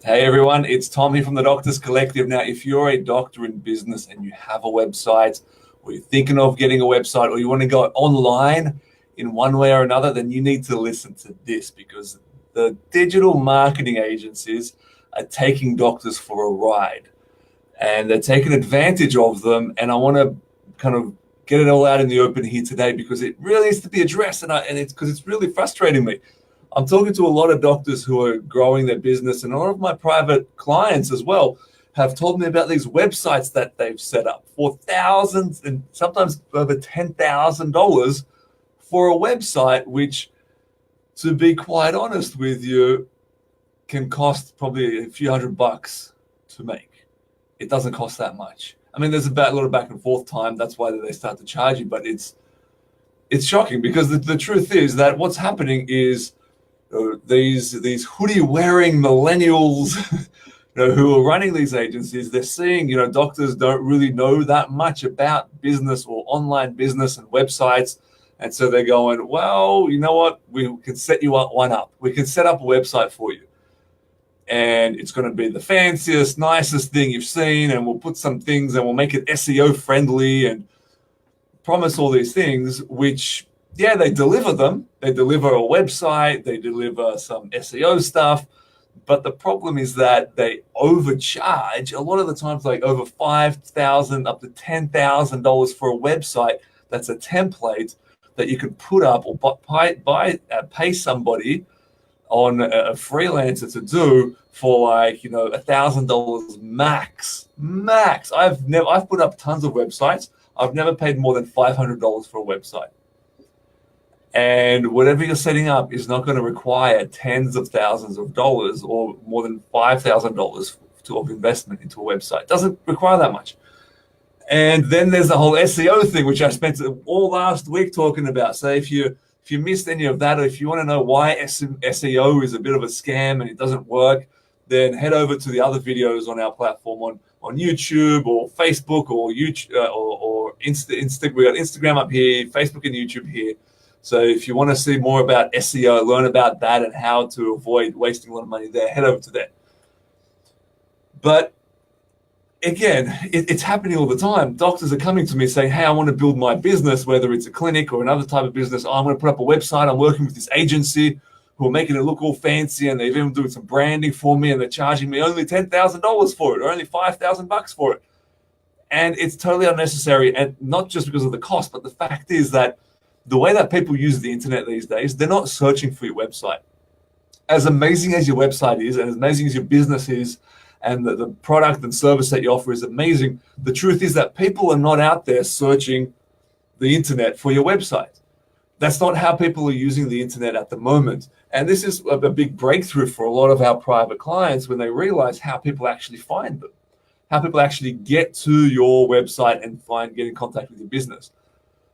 Hey everyone, it's Tom here from the Doctors Collective. Now, if you're a doctor in business and you have a website, or you're thinking of getting a website, or you want to go online in one way or another, then you need to listen to this, because the digital marketing agencies are taking doctors for a ride and they're taking advantage of them. And I want to kind of get it all out in the open here today, because it really needs to be addressed, and it's because it's really frustrating me. I'm talking to a lot of doctors who are growing their business, and a lot of my private clients as well have told me about these websites that they've set up for thousands and sometimes over $10,000 for a website, which, to be quite honest with you, can cost probably a few $100 to make. It doesn't cost that much. I mean, there's a lot of back and forth time. That's why they start to charge you, but it's shocking, because the truth is that what's happening is these hoodie wearing millennials who are running these agencies, they're seeing doctors don't really know that much about business or online business and websites, and so they're going, well, you know what, we can set you up we can set up a website for you, and it's going to be the fanciest, nicest thing you've seen, and we'll put some things and we'll make it SEO friendly and promise all these things, which, yeah, they deliver them. They deliver a website, they deliver some SEO stuff, but the problem is that they overcharge a lot of the times, like over $5,000 up to $10,000 for a website that's a template that you can put up or pay somebody on a freelancer to do for like $1,000 max. I've put up tons of websites. I've never paid more than $500 for a website. And whatever you're setting up is not going to require tens of thousands of dollars or more than $5,000 of investment into a website. It doesn't require that much. And then there's the whole SEO thing, which I spent all last week talking about. So if you missed any of that, or if you want to know why SEO is a bit of a scam and it doesn't work, then head over to the other videos on our platform on YouTube or Facebook or YouTube or Insta. We got Instagram up here, Facebook and YouTube here. So if you want to see more about SEO, learn about that and how to avoid wasting a lot of money there, head over to that. But again, it's happening all the time. Doctors are coming to me saying, hey, I want to build my business, whether it's a clinic or another type of business. I'm going to put up a website. I'm working with this agency who are making it look all fancy, and they've even doing some branding for me, and they're charging me only $10,000 for it, or only $5,000 for it. And it's totally unnecessary, and not just because of the cost, but the fact is that the way that people use the internet these days, they're not searching for your website. As amazing as your website is, and as amazing as your business is, and the product and service that you offer is amazing, the truth is that people are not out there searching the internet for your website. That's not how people are using the internet at the moment. And this is a big breakthrough for a lot of our private clients when they realize how people actually find them, how people actually get to your website and get in contact with your business.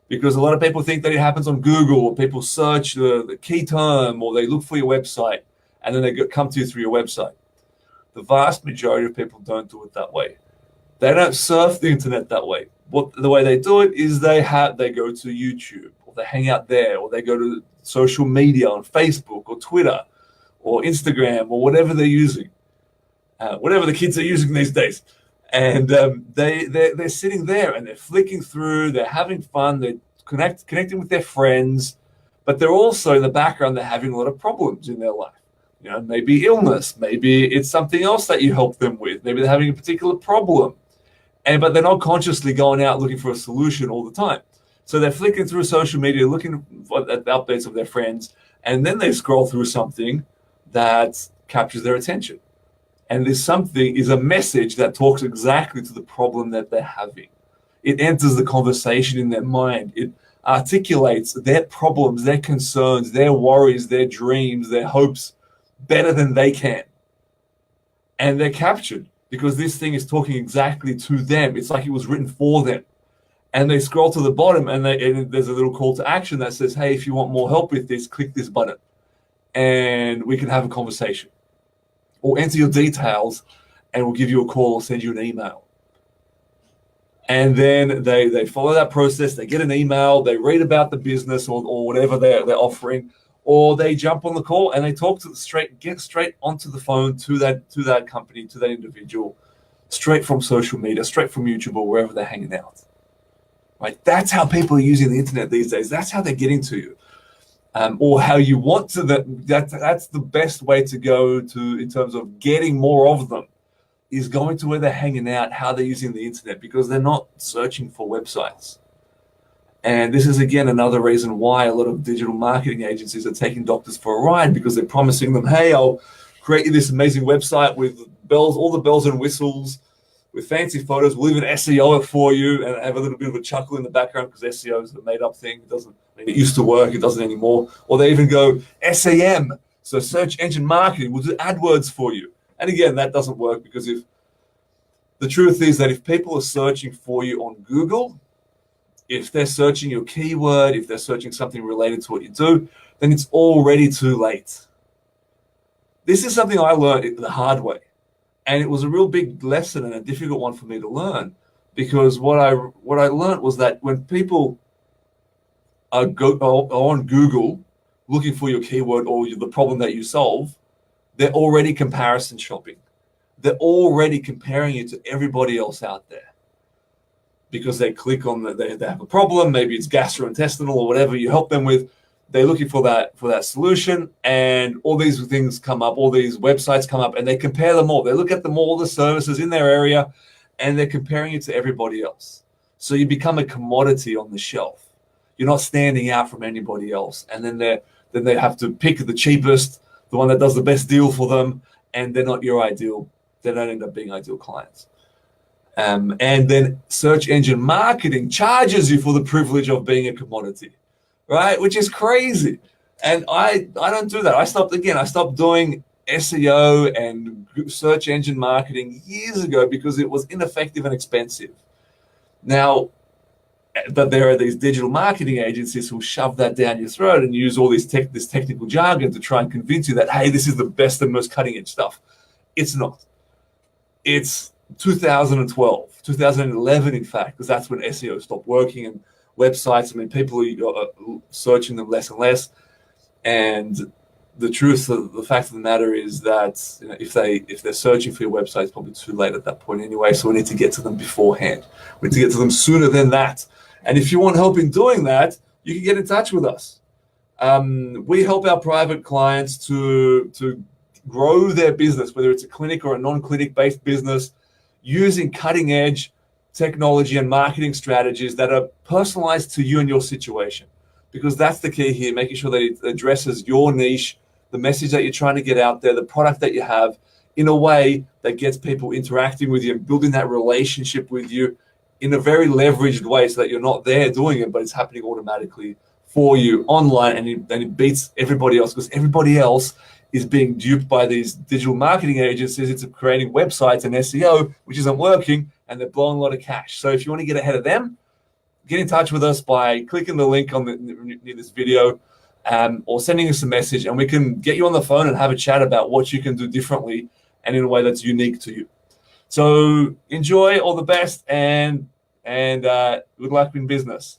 Because a lot of people think that it happens on Google, or people search the key term, or they look for your website, and then they come to you through your website. The vast majority of people don't do it that way. They don't surf the internet that way. The way they do it is they go to YouTube, or they hang out there, or they go to social media on Facebook or Twitter or Instagram or whatever they're using, whatever the kids are using these days. And they're sitting there and they're flicking through, they're having fun, they're connecting with their friends, but they're also in the background, they're having a lot of problems in their life. Maybe illness, maybe it's something else that you help them with, maybe they're having a particular problem, but they're not consciously going out looking for a solution all the time. So they're flicking through social media, looking at the updates of their friends, and then they scroll through something that captures their attention. And this something is a message that talks exactly to the problem that they're having. It enters the conversation in their mind. It articulates their problems, their concerns, their worries, their dreams, their hopes better than they can. And they're captured because this thing is talking exactly to them. It's like it was written for them. And they scroll to the bottom, and there's a little call to action that says, hey, if you want more help with this, click this button and we can have a conversation. Or enter your details and we'll give you a call or send you an email. And then they follow that process. They get an email. They read about the business or whatever they're offering. or they jump on the call and they talk to get straight onto the phone to that company, to that individual, straight from social media, straight from YouTube or wherever they're hanging out. Right? That's how people are using the internet these days. That's how they're getting to you. Or how you want to. That's the best way to go to in terms of getting more of them, is going to where they're hanging out, how they're using the internet, because they're not searching for websites. And this is, again, another reason why a lot of digital marketing agencies are taking doctors for a ride, because they're promising them, hey, I'll create you this amazing website with bells, all the bells and whistles, with fancy photos. We'll even SEO it for you, and have a little bit of a chuckle in the background because SEO is a made-up thing. It used to work. It doesn't anymore. Or they even go SEM, so search engine marketing. We'll do AdWords for you. And again, that doesn't work, because if the truth is that if people are searching for you on Google, if they're searching your keyword, if they're searching something related to what you do, then it's already too late. This is something I learned the hard way. And it was a real big lesson and a difficult one for me to learn, because what I learned was that when people are on Google looking for your keyword or the problem that you solve, they're already comparison shopping. They're already comparing you to everybody else out there, because they click on they have a problem. Maybe it's gastrointestinal or whatever you help them with. They're looking for that solution, and all these things come up, all these websites come up, and they compare them all. They look at them all, the services in their area, and they're comparing you to everybody else. So you become a commodity on the shelf. You're not standing out from anybody else. And then they have to pick the cheapest, the one that does the best deal for them, and they're not your ideal. They don't end up being ideal clients. And then search engine marketing charges you for the privilege of being a commodity, right? Which is crazy. And I don't do that. I stopped doing SEO and search engine marketing years ago because it was ineffective and expensive. Now, but there are these digital marketing agencies who shove that down your throat and use all this technical jargon to try and convince you that, hey, this is the best and most cutting edge stuff. It's not. It's 2012, 2011, in fact, because that's when SEO stopped working and websites. I mean, people are searching them less and less. And the truth, the fact of the matter is that, you know, if they're searching for your website, it's probably too late at that point anyway. So we need to get to them beforehand. We need to get to them sooner than that. And if you want help in doing that, you can get in touch with us. We help our private clients to grow their business, whether it's a clinic or a non-clinic based business, using cutting edge technology and marketing strategies that are personalized to you and your situation. Because that's the key here, making sure that it addresses your niche, the message that you're trying to get out there, the product that you have, in a way that gets people interacting with you and building that relationship with you in a very leveraged way, so that you're not there doing it, but it's happening automatically for you online, and it beats everybody else, because everybody else is being duped by these digital marketing agencies into creating websites and SEO, which isn't working, and they're blowing a lot of cash. So if you want to get ahead of them, get in touch with us by clicking the link on near this video, or sending us a message, and we can get you on the phone and have a chat about what you can do differently and in a way that's unique to you. So enjoy, all the best, and good luck in business.